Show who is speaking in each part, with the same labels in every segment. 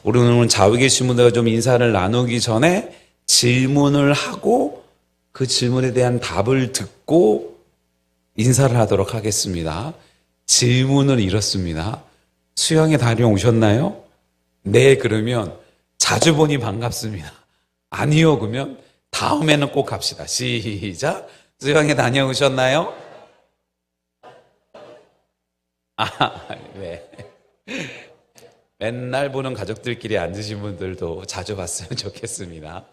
Speaker 1: 오늘 좌우에 계신 분들과 좀 인사를 나누기 전에 질문을 하고 그 질문에 대한 답을 듣고 인사를 하도록 하겠습니다. 질문은 이렇습니다. 수영에 다녀오셨나요? 네, 그러면 자주 보니 반갑습니다. 아니요, 그러면 다음에는 꼭 갑시다. 시작. 수영에 다녀오셨나요? 네. 맨날 보는 가족들끼리 앉으신 분들도 자주 봤으면 좋겠습니다.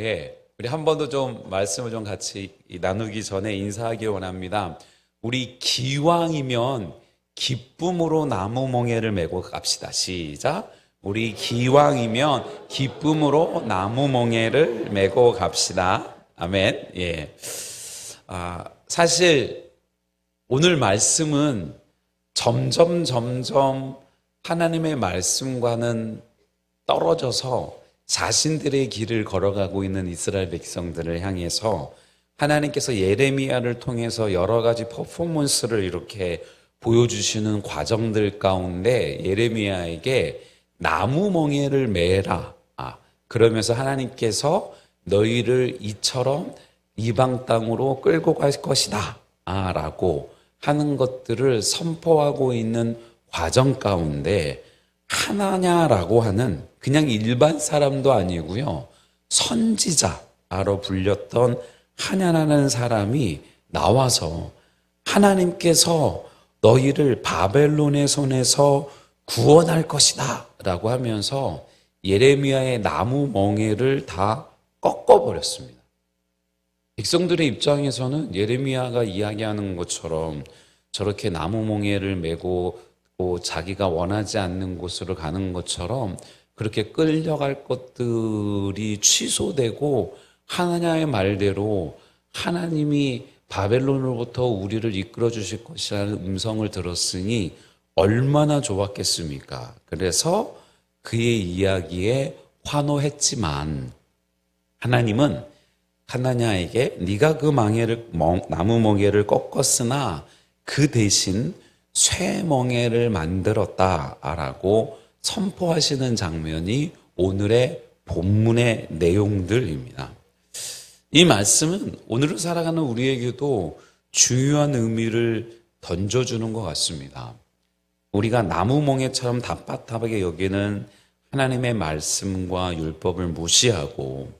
Speaker 1: 예. 우리 한 번 더 좀 말씀을 좀 같이 나누기 전에 인사하기 원합니다. 우리 기왕이면 기쁨으로 나무 멍에를 메고 갑시다. 시작. 우리 기왕이면 기쁨으로 나무 멍에를 메고 갑시다. 아멘. 예. 사실 오늘 말씀은 점점 하나님의 말씀과는 떨어져서 자신들의 길을 걸어가고 있는 이스라엘 백성들을 향해서 하나님께서 예레미야를 통해서 여러 가지 퍼포먼스를 이렇게 보여주시는 과정들 가운데 예레미야에게 나무 멍에를 매라. 그러면서 하나님께서 너희를 이처럼 이방 땅으로 끌고 갈 것이다. 라고 하는 것들을 선포하고 있는 과정 가운데 하나냐라고 하는 그냥 일반 사람도 아니고요. 선지자로 불렸던 하냐라는 사람이 나와서 하나님께서 너희를 바벨론의 손에서 구원할 것이다 라고 하면서 예레미야의 나무 멍에를 다 꺾어버렸습니다. 백성들의 입장에서는 예레미야가 이야기하는 것처럼 저렇게 나무 멍에를 메고 자기가 원하지 않는 곳으로 가는 것처럼 그렇게 끌려갈 것들이 취소되고 하나님의 말대로 하나님이 바벨론으로부터 우리를 이끌어 주실 것이라는 음성을 들었으니 얼마나 좋았겠습니까? 그래서 그의 이야기에 환호했지만 하나님은 하나냐에게 네가 그 나무 멍에를 꺾었으나 그 대신 쇠 멍에를 만들었다라고 선포하시는 장면이 오늘의 본문의 내용들입니다. 이 말씀은 오늘을 살아가는 우리에게도 중요한 의미를 던져주는 것 같습니다. 우리가 나무 멍에처럼 답답하게 여기는 하나님의 말씀과 율법을 무시하고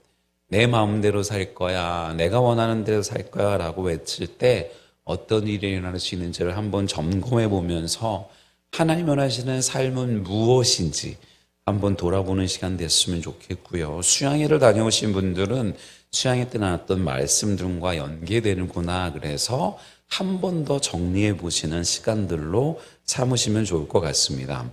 Speaker 1: 내 마음대로 살 거야, 내가 원하는 대로 살 거야 라고 외칠 때 어떤 일이 일어날 수 있는지를 한번 점검해 보면서 하나님 원하시는 삶은 무엇인지 한번 돌아보는 시간 됐으면 좋겠고요. 수양회를 다녀오신 분들은 수양회 때 나왔던 말씀들과 연계되는구나 그래서 한 번 더 정리해 보시는 시간들로 삼으시면 좋을 것 같습니다.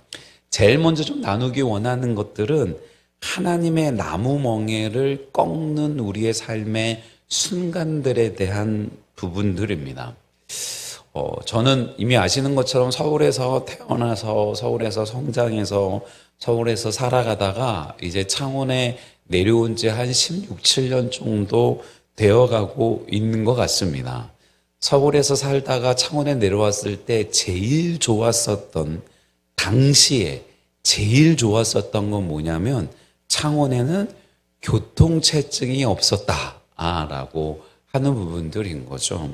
Speaker 1: 제일 먼저 좀 나누기 원하는 것들은 하나님의 나무 멍에를 꺾는 우리의 삶의 순간들에 대한 부분들입니다. 저는 이미 아시는 것처럼 서울에서 태어나서 서울에서 성장해서 서울에서 살아가다가 이제 창원에 내려온 지 한 16, 17년 정도 되어가고 있는 것 같습니다. 서울에서 살다가 창원에 내려왔을 때 제일 좋았었던 당시에 제일 좋았었던 건 뭐냐면 창원에는 교통체증이 없었다라고 하는 부분들인 거죠.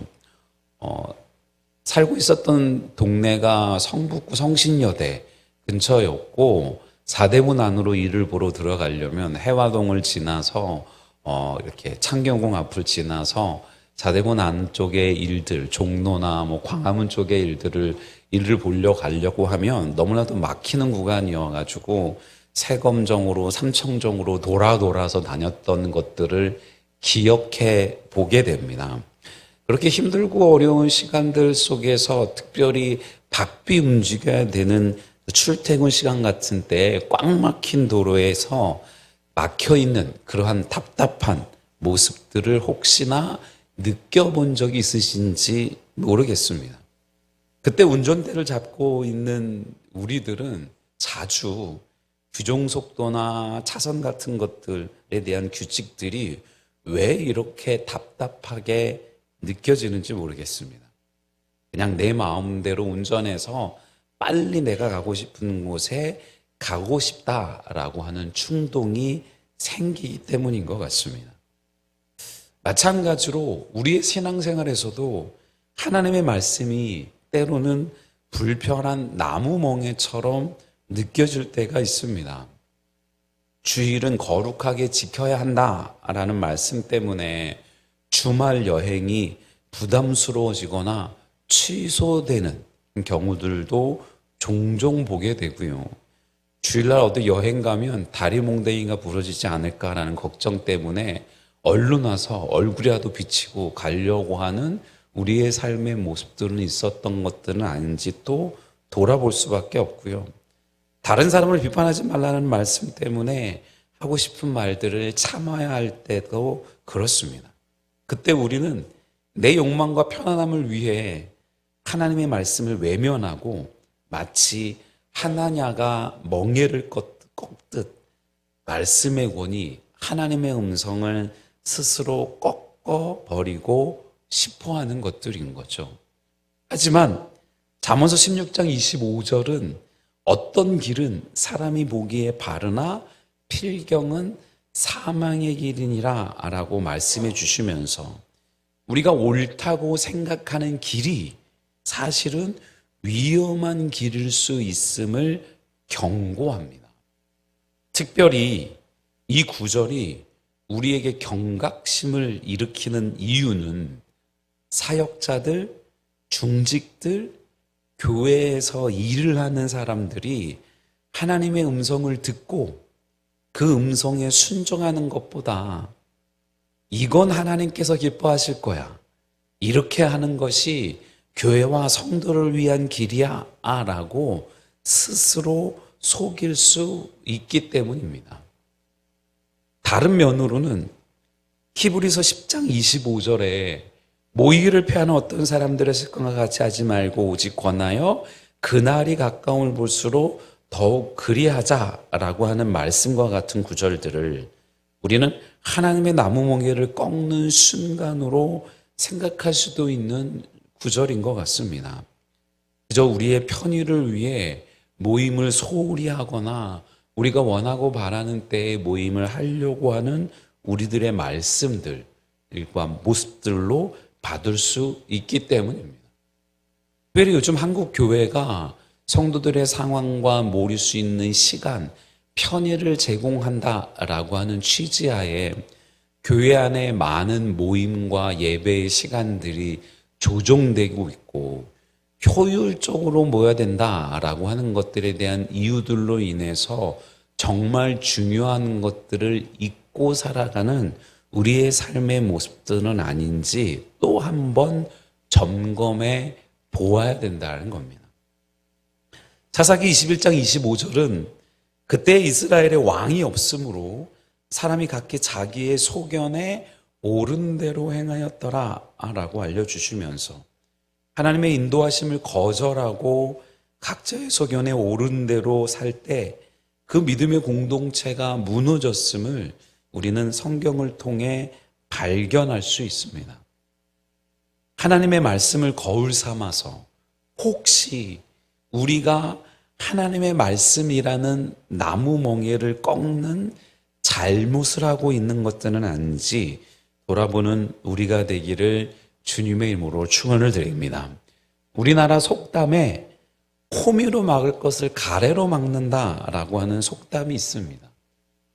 Speaker 1: 살고 있었던 동네가 성북구 성신여대 근처였고 사대문 안으로 일을 보러 들어가려면 해화동을 지나서 이렇게 창경궁 앞을 지나서 사대문 안쪽의 일들, 종로나 광화문 쪽의 일을 보려 가려고 하면 너무나도 막히는 구간이어가지고 세검정으로 삼청정으로 돌아서 다녔던 것들을 기억해 보게 됩니다. 그렇게 힘들고 어려운 시간들 속에서 특별히 바삐 움직여야 되는 출퇴근 시간 같은 때 꽉 막힌 도로에서 막혀있는 그러한 답답한 모습들을 혹시나 느껴본 적이 있으신지 모르겠습니다. 그때 운전대를 잡고 있는 우리들은 자주 규정속도나 차선 같은 것들에 대한 규칙들이 왜 이렇게 답답하게 느껴지는지 모르겠습니다. 그냥 내 마음대로 운전해서 빨리 내가 가고 싶은 곳에 가고 싶다라고 하는 충동이 생기기 때문인 것 같습니다. 마찬가지로 우리의 신앙생활에서도 하나님의 말씀이 때로는 불편한 나무 멍에처럼 느껴질 때가 있습니다. 주일은 거룩하게 지켜야 한다라는 말씀 때문에 주말 여행이 부담스러워지거나 취소되는 경우들도 종종 보게 되고요. 주일날 어디 여행 가면 다리 몽댕이가 부러지지 않을까라는 걱정 때문에 얼른 와서 얼굴이라도 비치고 가려고 하는 우리의 삶의 모습들은 있었던 것들은 아닌지 또 돌아볼 수밖에 없고요. 다른 사람을 비판하지 말라는 말씀 때문에 하고 싶은 말들을 참아야 할 때도 그렇습니다. 그때 우리는 내 욕망과 편안함을 위해 하나님의 말씀을 외면하고 마치 하나냐가 멍에를 꺾듯 말씀의 권위, 하나님의 음성을 스스로 꺾어버리고 싶어하는 것들인 거죠. 하지만 잠언서 16장 25절은 어떤 길은 사람이 보기에 바르나 필경은 사망의 길이니라 라고 말씀해 주시면서 우리가 옳다고 생각하는 길이 사실은 위험한 길일 수 있음을 경고합니다. 특별히 이 구절이 우리에게 경각심을 일으키는 이유는 사역자들, 중직들, 교회에서 일을 하는 사람들이 하나님의 음성을 듣고 그 음성에 순종하는 것보다 이건 하나님께서 기뻐하실 거야, 이렇게 하는 것이 교회와 성도를 위한 길이야 라고 스스로 속일 수 있기 때문입니다. 다른 면으로는 히브리서 10장 25절에 모이기를 피하는 어떤 사람들의 습관과 같이 하지 말고 오직 권하여 그날이 가까움을 볼수록 더욱 그리하자라고 하는 말씀과 같은 구절들을 우리는 하나님의 나무 멍에를 꺾는 순간으로 생각할 수도 있는 구절인 것 같습니다. 그저 우리의 편의를 위해 모임을 소홀히 하거나 우리가 원하고 바라는 때에 모임을 하려고 하는 우리들의 말씀들과 모습들로 받을 수 있기 때문입니다. 특별히 요즘 한국 교회가 성도들의 상황과 모일 수 있는 시간, 편의를 제공한다라고 하는 취지하에 교회 안에 많은 모임과 예배의 시간들이 조정되고 있고 효율적으로 모여야 된다라고 하는 것들에 대한 이유들로 인해서 정말 중요한 것들을 잊고 살아가는 우리의 삶의 모습들은 아닌지 또 한 번 점검해 보아야 된다는 겁니다. 사사기 21장 25절은 그때 이스라엘에 왕이 없으므로 사람이 각기 자기의 소견에 옳은 대로 행하였더라 라고 알려주시면서 하나님의 인도하심을 거절하고 각자의 소견에 옳은 대로 살 때 그 믿음의 공동체가 무너졌음을 우리는 성경을 통해 발견할 수 있습니다. 하나님의 말씀을 거울 삼아서 혹시 우리가 하나님의 말씀이라는 나무 멍에를 꺾는 잘못을 하고 있는 것들은 아닌지 돌아보는 우리가 되기를 주님의 이름으로 축원을 드립니다. 우리나라 속담에 호미로 막을 것을 가래로 막는다라고 하는 속담이 있습니다.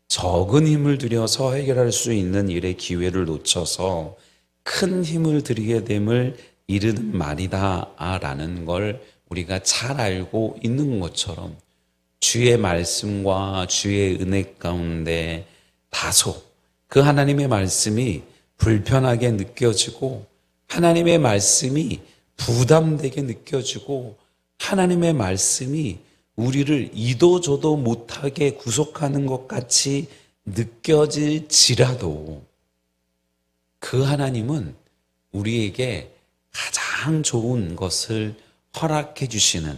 Speaker 1: 적은 힘을 들여서 해결할 수 있는 일의 기회를 놓쳐서 큰 힘을 들이게 됨을 이르는 말이다라는 걸 우리가 잘 알고 있는 것처럼 주의 말씀과 주의 은혜 가운데 다소 그 하나님의 말씀이 불편하게 느껴지고 하나님의 말씀이 부담되게 느껴지고 하나님의 말씀이 우리를 이도저도 못하게 구속하는 것 같이 느껴질지라도 그 하나님은 우리에게 가장 좋은 것을 허락해 주시는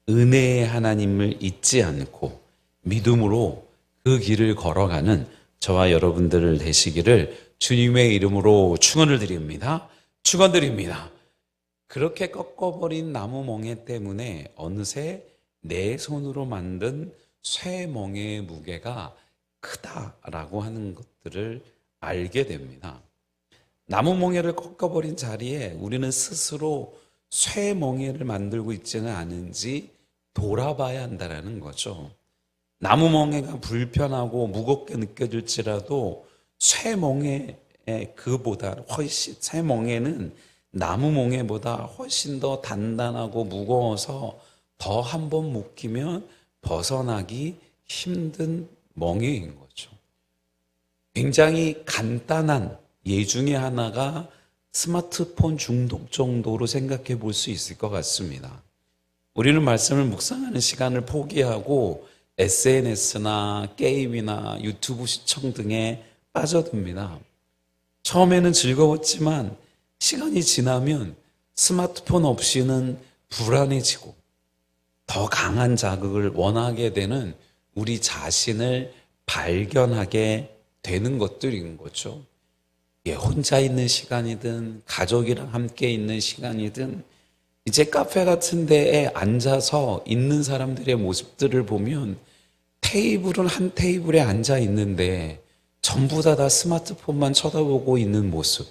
Speaker 1: 은혜의 하나님을 잊지 않고 믿음으로 그 길을 걸어가는 저와 여러분들 되시기를 주님의 이름으로 축원을 드립니다. 축원드립니다. 그렇게 꺾어버린 나무 멍에 때문에 어느새 내 손으로 만든 쇠멍에의 무게가 크다라고 하는 것들을 알게 됩니다. 나무 멍에를 꺾어버린 자리에 우리는 스스로 쇠멍에를 만들고 있지는 않은지 돌아봐야 한다는 거죠. 나무 멍에가 불편하고 무겁게 느껴질지라도 쇠멍에 그보다 훨씬, 쇠멍에는 나무 멍에보다 훨씬 더 단단하고 무거워서 더 한 번 묶이면 벗어나기 힘든 멍에인 거죠. 굉장히 간단한 예 중에 하나가 스마트폰 중독 정도로 생각해 볼 수 있을 것 같습니다. 우리는 말씀을 묵상하는 시간을 포기하고 SNS나 게임이나 유튜브 시청 등에 빠져듭니다. 처음에는 즐거웠지만 시간이 지나면 스마트폰 없이는 불안해지고 더 강한 자극을 원하게 되는 우리 자신을 발견하게 되는 것들인 거죠. 혼자 있는 시간이든 가족이랑 함께 있는 시간이든 이제 카페 같은 데에 앉아서 있는 사람들의 모습들을 보면 테이블은 한 테이블에 앉아 있는데 전부 다 스마트폰만 쳐다보고 있는 모습.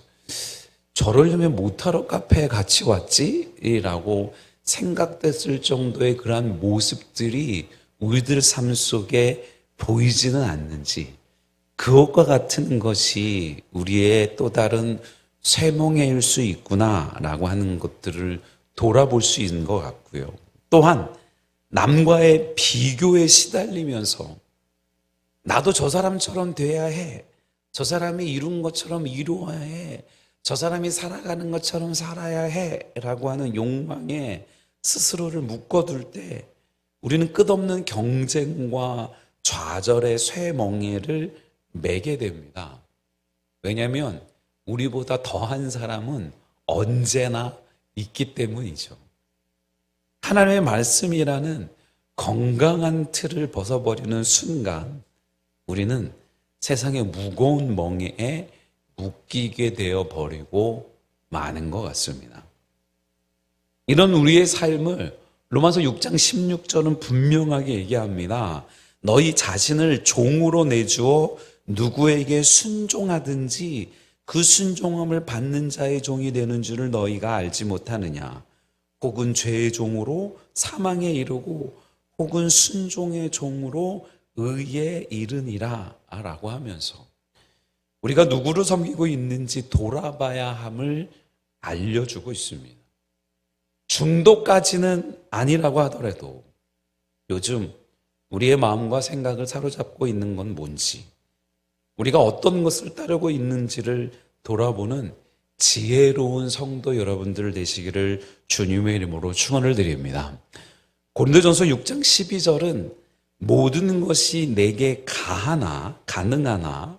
Speaker 1: 저러려면 못하러 카페에 같이 왔지? 라고 생각됐을 정도의 그러한 모습들이 우리들 삶 속에 보이지는 않는지, 그것과 같은 것이 우리의 또 다른 쇠멍에일 수 있구나라고 하는 것들을 돌아볼 수 있는 것 같고요. 또한 남과의 비교에 시달리면서 나도 저 사람처럼 돼야 해, 저 사람이 이룬 것처럼 이루어야 해, 저 사람이 살아가는 것처럼 살아야 해 라고 하는 욕망에 스스로를 묶어둘 때 우리는 끝없는 경쟁과 좌절의 쇠멍에를 매게 됩니다. 왜냐하면 우리보다 더한 사람은 언제나 있기 때문이죠. 하나님의 말씀이라는 건강한 틀을 벗어버리는 순간 우리는 세상의 무거운 멍에에 묶이게 되어 버리고 마는 것 같습니다. 이런 우리의 삶을 로마서 6장 16절은 분명하게 얘기합니다. 너희 자신을 종으로 내주어 누구에게 순종하든지 그 순종함을 받는 자의 종이 되는 줄을 너희가 알지 못하느냐. 혹은 죄의 종으로 사망에 이르고 혹은 순종의 종으로 의에 이르니라 라고 하면서 우리가 누구를 섬기고 있는지 돌아봐야 함을 알려주고 있습니다. 중독까지는 아니라고 하더라도 요즘 우리의 마음과 생각을 사로잡고 있는 건 뭔지, 우리가 어떤 것을 따르고 있는지를 돌아보는 지혜로운 성도 여러분들 되시기를 주님의 이름으로 축원을 드립니다. 고린도전서 6장 12절은 모든 것이 내게 가능하나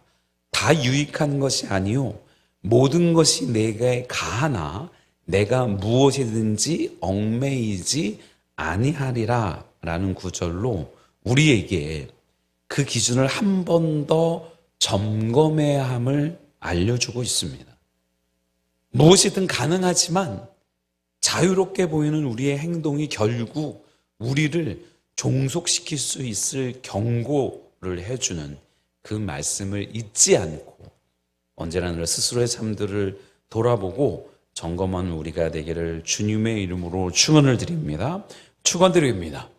Speaker 1: 다 유익한 것이 아니요 모든 것이 내게 가하나 내가 무엇이든지 얽매이지 아니하리라 라는 구절로 우리에게 그 기준을 한 번 더 점검해야 함을 알려주고 있습니다. 무엇이든 가능하지만 자유롭게 보이는 우리의 행동이 결국 우리를 종속시킬 수 있을 경고를 해주는 그 말씀을 잊지 않고 언제나 늘 스스로의 삶들을 돌아보고 점검하는 우리가 되기를 주님의 이름으로 축원을 드립니다. 축원드립니다.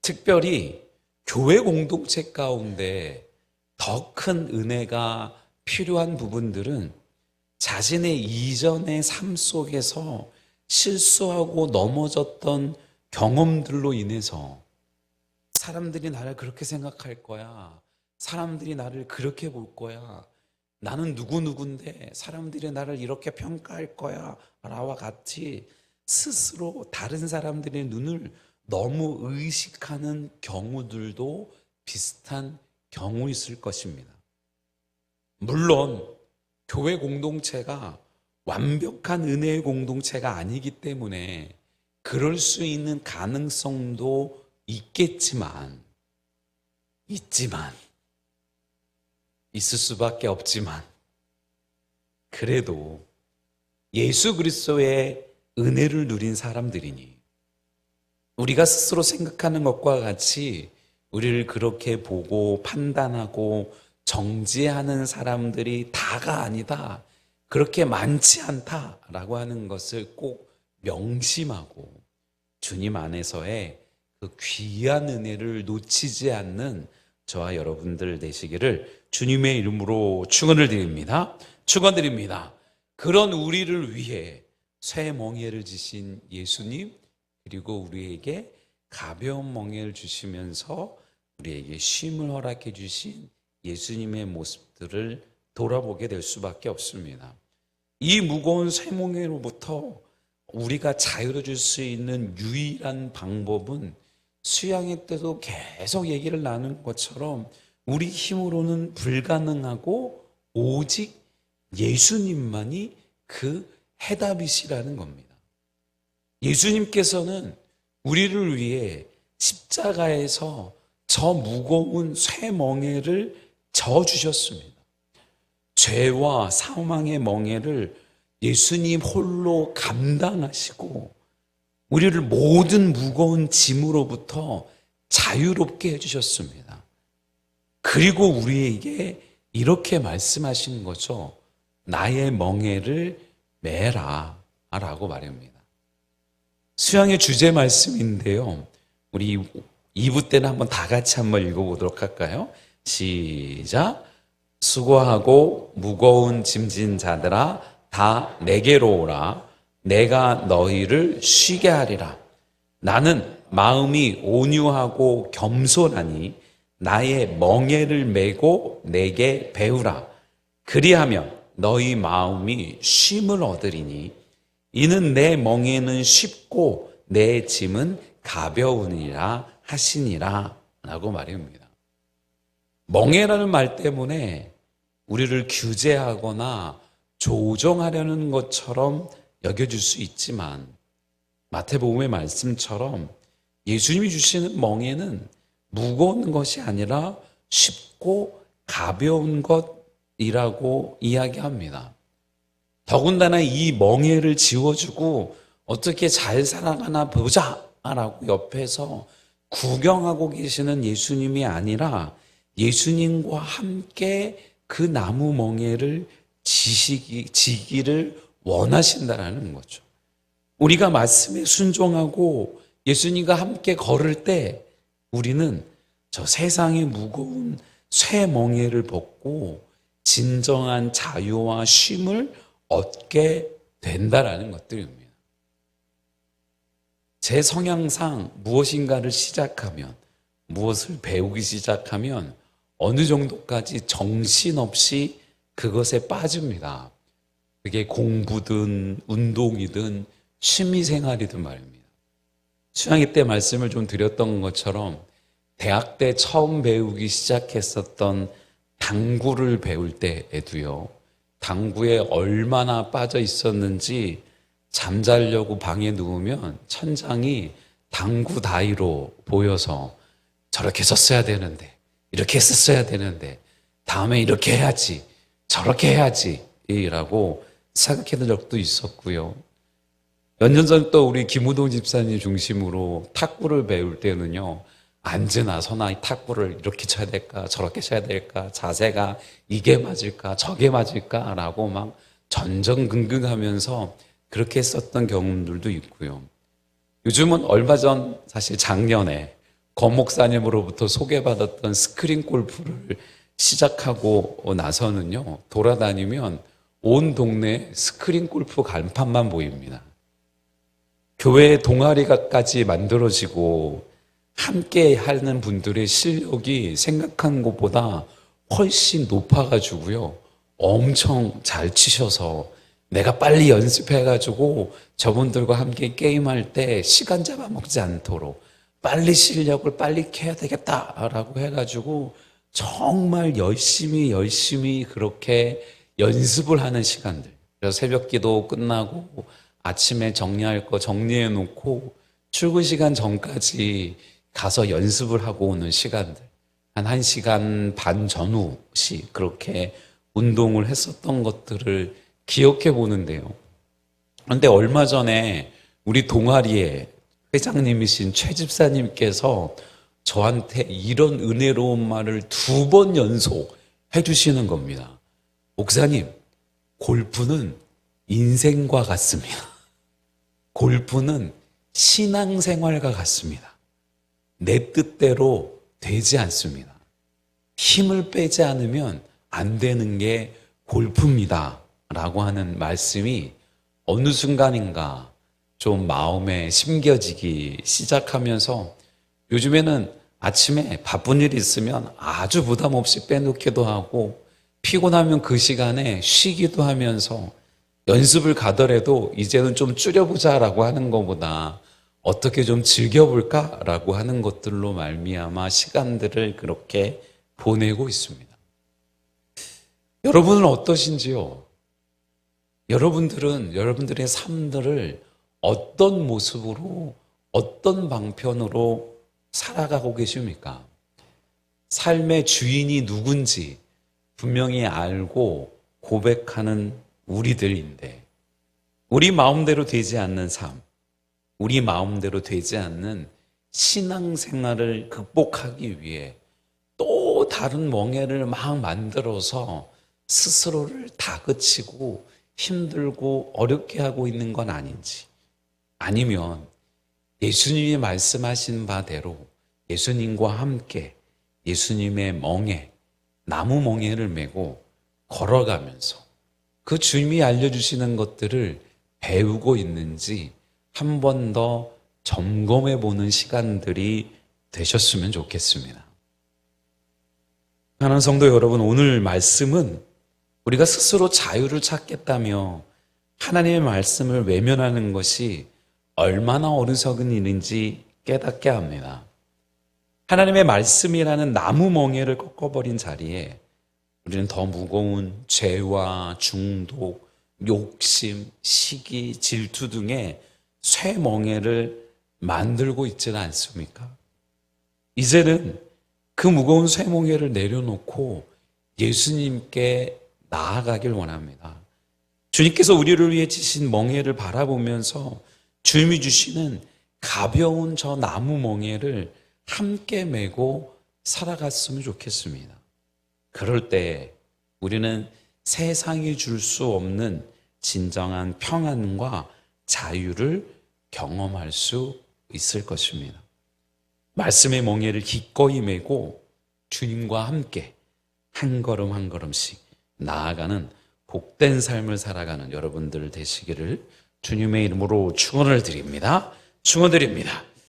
Speaker 1: 특별히 교회 공동체 가운데 더 큰 은혜가 필요한 부분들은 자신의 이전의 삶 속에서 실수하고 넘어졌던 경험들로 인해서 사람들이 나를 그렇게 생각할 거야. 사람들이 나를 그렇게 볼 거야. 나는 누구누군데 사람들이 나를 이렇게 평가할 거야. 라와 같이 스스로 다른 사람들의 눈을 너무 의식하는 경우들도 비슷한 경우 있을 것입니다. 물론 교회 공동체가 완벽한 은혜의 공동체가 아니기 때문에 그럴 수 있는 가능성도 있을 수밖에 없지만 그래도 예수 그리스도의 은혜를 누린 사람들이니 우리가 스스로 생각하는 것과 같이 우리를 그렇게 보고 판단하고 정죄하는 사람들이 다가 아니다. 그렇게 많지 않다라고 하는 것을 꼭 명심하고 주님 안에서의 그 귀한 은혜를 놓치지 않는 저와 여러분들 되시기를 주님의 이름으로 축원을 드립니다. 축원드립니다. 그런 우리를 위해 새 멍에를 지신 예수님, 그리고 우리에게 가벼운 멍에를 주시면서 우리에게 쉼을 허락해 주신 예수님의 모습들을 돌아보게 될 수밖에 없습니다. 이 무거운 새 멍에로부터 우리가 자유로워질 수 있는 유일한 방법은 수양회 때도 계속 얘기를 나눈 것처럼 우리 힘으로는 불가능하고 오직 예수님만이 그 해답이시라는 겁니다. 예수님께서는 우리를 위해 십자가에서 저 무거운 쇠 멍에를 져주셨습니다. 죄와 사망의 멍에를 예수님 홀로 감당하시고 우리를 모든 무거운 짐으로부터 자유롭게 해주셨습니다. 그리고 우리에게 이렇게 말씀하시는 거죠. 나의 멍에를 매라 라고 말합니다. 수양의 주제 말씀인데요. 우리 2부 때는 한번 다 같이 한번 읽어보도록 할까요? 시작. 수고하고 무거운 짐진 자들아 다 내게로 오라. 내가 너희를 쉬게 하리라. 나는 마음이 온유하고 겸손하니 나의 멍에를 메고 내게 배우라. 그리하면 너희 마음이 쉼을 얻으리니 이는 내 멍에는 쉽고 내 짐은 가벼우니라 하시니라 라고 말합니다. 멍에라는 말 때문에 우리를 규제하거나 조정하려는 것처럼 여겨질 수 있지만 마태복음의 말씀처럼 예수님이 주시는 멍에는 무거운 것이 아니라 쉽고 가벼운 것이라고 이야기합니다. 더군다나 이 멍에를 지워주고 어떻게 잘 살아가나 보자라고 옆에서 구경하고 계시는 예수님이 아니라 예수님과 함께 그 나무 멍에를 지기를 원하신다라는 거죠. 우리가 말씀에 순종하고 예수님과 함께 걸을 때 우리는 저 세상의 무거운 쇠 멍에를 벗고 진정한 자유와 쉼을 얻게 된다라는 것들입니다. 제 성향상 무엇인가를 시작하면, 무엇을 배우기 시작하면 어느 정도까지 정신없이 그것에 빠집니다. 그게 공부든 운동이든 취미생활이든 말입니다. 수양회 때 말씀을 좀 드렸던 것처럼 대학 때 처음 배우기 시작했었던 당구를 배울 때에도요, 당구에 얼마나 빠져 있었는지 잠자려고 방에 누우면 천장이 당구 다이로 보여서 저렇게 썼어야 되는데, 이렇게 썼어야 되는데, 다음에 이렇게 해야지, 저렇게 해야지 라고 생각했던 적도 있었고요. 몇 년 전 또 우리 김우동 집사님 중심으로 탁구를 배울 때는요, 앉으나 서나 이 탁구를 이렇게 쳐야 될까 저렇게 쳐야 될까, 자세가 이게 맞을까 저게 맞을까 라고 막 전전긍긍하면서 그렇게 썼던 경험들도 있고요. 요즘은 얼마 전, 사실 작년에 검 목사님으로부터 소개받았던 스크린 골프를 시작하고 나서는요, 돌아다니면 온 동네에 스크린 골프 간판만 보입니다. 교회 동아리가까지 만들어지고 함께 하는 분들의 실력이 생각한 것보다 훨씬 높아가지고요, 엄청 잘 치셔서 내가 빨리 연습해가지고 저분들과 함께 게임할 때 시간 잡아먹지 않도록 빨리 실력을 빨리 캐야 되겠다라고 해가지고 정말 열심히 그렇게 연습을 하는 시간들. 그래서 새벽 기도 끝나고 아침에 정리할 거 정리해 놓고 출근 시간 전까지 가서 연습을 하고 오는 시간들. 한 1시간 반 전후씩 그렇게 운동을 했었던 것들을 기억해 보는데요. 그런데 얼마 전에 우리 동아리에 회장님이신 최 집사님께서 저한테 이런 은혜로운 말을 2번 연속 해주시는 겁니다. 목사님, 골프는 인생과 같습니다. 골프는 신앙생활과 같습니다. 내 뜻대로 되지 않습니다. 힘을 빼지 않으면 안 되는 게 골프입니다. 라고 하는 말씀이 어느 순간인가 좀 마음에 심겨지기 시작하면서 요즘에는 아침에 바쁜 일이 있으면 아주 부담 없이 빼놓기도 하고 피곤하면 그 시간에 쉬기도 하면서 연습을 가더라도 이제는 좀 줄여보자라고 하는 것보다 어떻게 좀 즐겨볼까라고 하는 것들로 말미암아 시간들을 그렇게 보내고 있습니다. 여러분은 어떠신지요? 여러분들은 여러분들의 삶들을 어떤 모습으로, 어떤 방편으로 살아가고 계십니까? 삶의 주인이 누군지 분명히 알고 고백하는 우리들인데, 우리 마음대로 되지 않는 삶, 우리 마음대로 되지 않는 신앙생활을 극복하기 위해 또 다른 멍에를 막 만들어서 스스로를 다그치고 힘들고 어렵게 하고 있는 건 아닌지, 아니면 예수님이 말씀하신 바대로 예수님과 함께 예수님의 멍에, 나무 멍에를 메고 걸어가면서 그 주님이 알려주시는 것들을 배우고 있는지 한 번 더 점검해 보는 시간들이 되셨으면 좋겠습니다. 하나님 성도 여러분, 오늘 말씀은 우리가 스스로 자유를 찾겠다며 하나님의 말씀을 외면하는 것이 얼마나 어리석은 일인지 깨닫게 합니다. 하나님의 말씀이라는 나무 멍에를 꺾어버린 자리에 우리는 더 무거운 죄와 중독, 욕심, 시기, 질투 등의 쇠멍에를 만들고 있지는 않습니까? 이제는 그 무거운 쇠멍에를 내려놓고 예수님께 나아가길 원합니다. 주님께서 우리를 위해 지신 멍에를 바라보면서 주님이 주시는 가벼운 저 나무 멍에를 함께 메고 살아갔으면 좋겠습니다. 그럴 때 우리는 세상이 줄 수 없는 진정한 평안과 자유를 경험할 수 있을 것입니다. 말씀의 멍에를 기꺼이 메고 주님과 함께 한 걸음 한 걸음씩 나아가는 복된 삶을 살아가는 여러분들 되시기를 주님의 이름으로 축원을 드립니다. 축원드립니다.